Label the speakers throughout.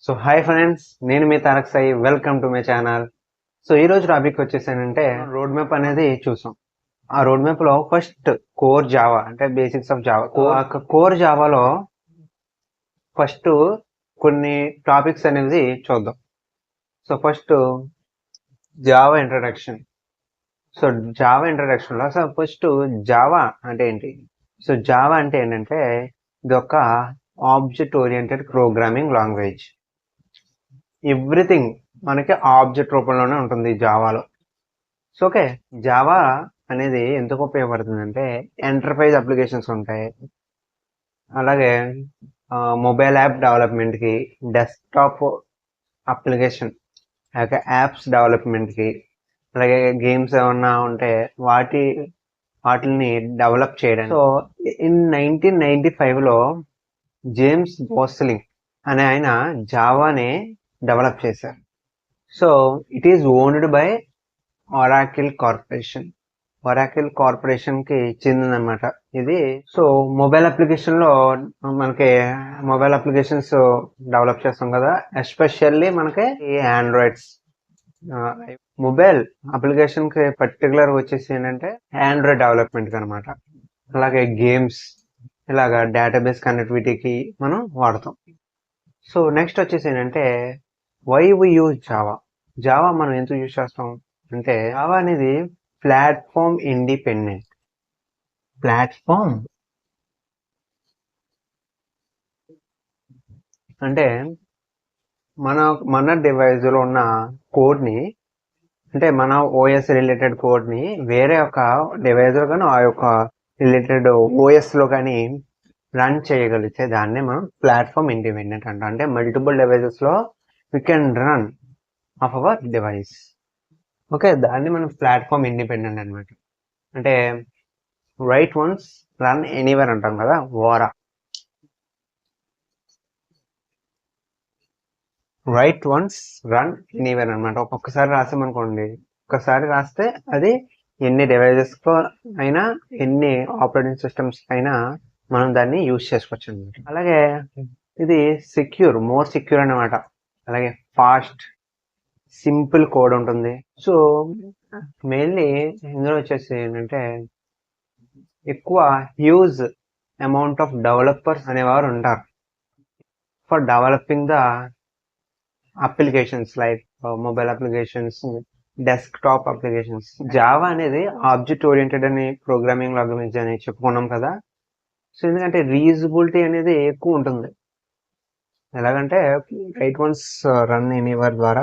Speaker 1: So hi friends, నేను మీ Tarak Sai. Welcome to my channel. So ఈ రోజు టాపిక్ వచ్చేసానంటే రోడ్ మ్యాప్ అనేది చూసాం. ఆ రోడ్ మ్యాప్ లో ఫస్ట్ కోర్ జావా అంటే బేసిక్స్ ఆఫ్ జావా. కోర్ జావాలో ఫస్ట్ కొన్ని టాపిక్స్ అనేది చూద్దాం. So first Java introduction. So Java introduction లో ఫస్ట్ జావా అంటే ఏంటి? సో జావా అంటే ఏంటంటే ఇది ఒక object oriented programming language. Everything మనకి ఆబ్జెక్ట్ రూపంలోనే ఉంటుంది జావాలో. సో ఓకే, జావా అనేది ఎందుకు ఉపయోగపడుతుంది అంటే ఎంటర్ప్రైజ్ అప్లికేషన్స్ ఉంటాయి, అలాగే మొబైల్ యాప్ డెవలప్మెంట్కి, డెస్క్టాప్ అప్లికేషన్ అలాగే యాప్స్ డెవలప్మెంట్కి, అలాగే గేమ్స్ ఏమన్నా ఉంటే వాటిని డెవలప్ చేయడానికి. సో ఇన్ 1995లో జేమ్స్ గోస్లింగ్ అనే ఆయన జావాని డెవలప్ చేశారు. So it is owned by Oracle corporation కి చెందిందనమాట ఇది. సో మొబైల్ అప్లికేషన్ లో మనకి మొబైల్ అప్లికేషన్స్ డెవలప్ చేస్తాం కదా, ఎస్పెషల్లీ మనకి ఆండ్రాయిడ్స్. మొబైల్ అప్లికేషన్ కి పర్టికులర్ వచ్చేసి ఏంటంటే ఆండ్రాయిడ్ డెవలప్మెంట్ అనమాట. అలాగే గేమ్స్, ఇలాగా డేటాబేస్ కనెక్టివిటీకి మనం వాడతాం. సో నెక్స్ట్ వచ్చేసి ఏంటంటే వై వి యూజ్ జావా మనం ఎందుకు యూజ్ చేస్తాం అంటే జావా అనేది ప్లాట్ఫామ్ ఇండిపెండెంట్. ప్లాట్ఫామ్ అంటే మన డివైస్ లో ఉన్న కోడ్ ని, అంటే మన ఓఎస్ రిలేటెడ్ కోడ్ ని వేరే ఒక డివైస్ లో కానీ ఆ యొక్క రిలేటెడ్ ఓఎస్ లో కానీ రన్ చేయగలిగితే దాన్నే మనం ప్లాట్ఫామ్ ఇండిపెండెంట్ అంటాం. అంటే మల్టిపుల్ డివైజెస్ లో we can run of our device. Okay, దాన్ని మనం ప్లాట్ఫామ్ ఇండిపెండెంట్ అనమాట. అంటే రైట్ వన్స్ రన్ ఎనీవేర్ అంటాం కదా, వారా. రైట్ వన్స్ రన్ ఎనీవేర్ అనమాట. ఒక్కొక్కసారి రాసామనుకోండి, ఒక్కసారి రాస్తే అది ఎన్ని డివైజెస్ కు అయినా, ఎన్ని ఆపరేటింగ్ సిస్టమ్స్ అయినా మనం దాన్ని యూజ్ చేసుకోవచ్చు అనమాట. అలాగే ఇది మోర్ సెక్యూర్ అనమాట. అలాగే ఫాస్ట్, సింపుల్ కోడ్ ఉంటుంది. సో మెయిన్లీ ఇందులో వచ్చేసి ఏంటంటే ఎక్కువ హ్యూజ్ అమౌంట్ ఆఫ్ డెవలపర్స్ అనేవారు ఉంటారు for developing the applications like mobile applications, desktop applications. Java అనేది ఆబ్జెక్ట్ ఓరియంటెడ్ అని ప్రోగ్రామింగ్ లాంగ్వేజ్ అని చెప్పుకున్నాం కదా. సో ఎందుకంటే రీయూజబిలిటీ అనేది ఎక్కువ ఉంటుంది. ఎలాగంటే రైట్ వన్స్ రన్ ఎనీవేర్ ద్వారా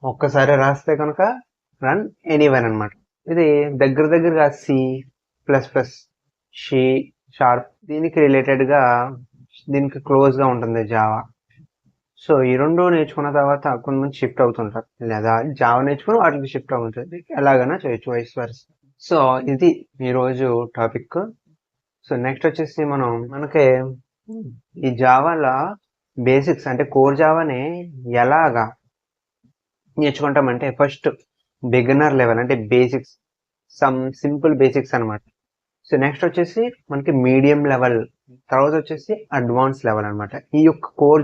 Speaker 1: ఒక్కసారి రాస్తే కనుక రన్ ఎనీవేర్ అనమాట. ఇది దగ్గరగా C++, C#, దీనికి రిలేటెడ్ గా, దీనికి క్లోజ్ గా ఉంటుంది జావా. సో ఈ రెండు నేర్చుకున్న తర్వాత కొంతమంది షిఫ్ట్ అవుతుంటారు, లేదా జావా నేర్చుకుని వాటికి షిఫ్ట్ అవుతుంది. ఎలాగైనా చేయొచ్చు, వైస్ వర్సా. సో ఇది ఈరోజు టాపిక్. సో నెక్స్ట్ వచ్చేసి మనకి ఈ జావాలో బేసిక్స్ అంటే కోర్ జావాని ఎలాగా నేర్చుకుంటామంటే ఫస్ట్ బిగినర్ లెవెల్ అంటే బేసిక్స్, సమ్ సింపుల్ బేసిక్స్ అనమాట. సో నెక్స్ట్ వచ్చేసి మనకి మీడియం లెవెల్, తర్వాత వచ్చేసి అడ్వాన్స్ లెవెల్ అనమాట. ఈ యొక్క కోర్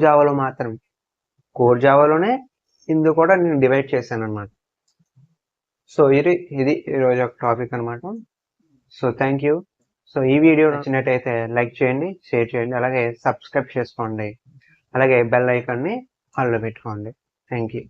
Speaker 1: జావాలోనే ఇందుకు కూడా నేను డివైడ్ చేశాను అనమాట. సో ఇది ఈరోజు ఒక టాపిక్ అనమాట. So thank you. సో ఈ వీడియో నచ్చినట్టయితే లైక్ చేయండి, షేర్ చేయండి, అలాగే సబ్స్క్రైబ్ చేసుకోండి, అలాగే బెల్ ఐకాన్ని ఆన్లో పెట్టుకోండి. Thank you.